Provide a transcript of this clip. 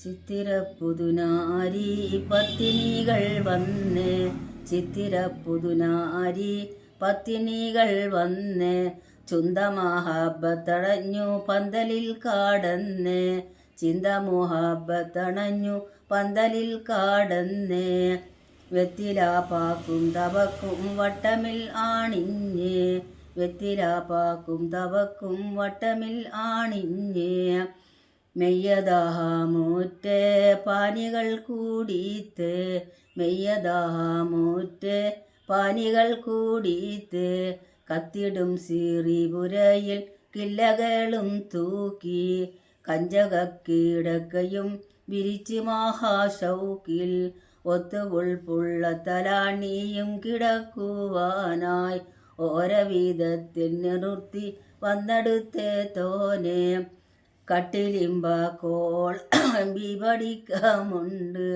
ചിത്തിരപ്പുതുനാരി പത്തിനികൾ വന്ന് ചിത്തിരപ്പുതുനാരി പത്തിനികൾ വന്ന് ചുന്തമഹാബത്തടഞ്ഞു പന്തലിൽ കാടന്ന് ചിന്തമുഹാബത്തണഞ്ഞു പന്തലിൽ കാടന്ന് വെത്തിലാപ്പാക്കും തവക്കും വട്ടമിൽ ആണിഞ്ഞ് വെത്തിലാപ്പാക്കും തവക്കും വട്ടമിൽ ആണിഞ്ഞ് മെയ്യദാഹമൂറ്റ് പാനികൾ കൂടിത്ത് മെയ്യദാഹമൂറ്റ് പാനികൾ കൂടിത്ത് കത്തിടും സീറിപുരയിൽ കില്ലകളും തൂക്കി കഞ്ചകക്കിടക്കയും വിരിച്ച് മഹാശൗക്കിൽ ഒത്തു ഉൾപ്പുള്ളത്തലാണിയും കിടക്കുവാനായി ഓരവിധത്തിൽ നിർത്തി വന്നെടുത്തേ തോനെ കട്ടിലിമ്പ കോൾ ബിപടിക്കമുണ്ട്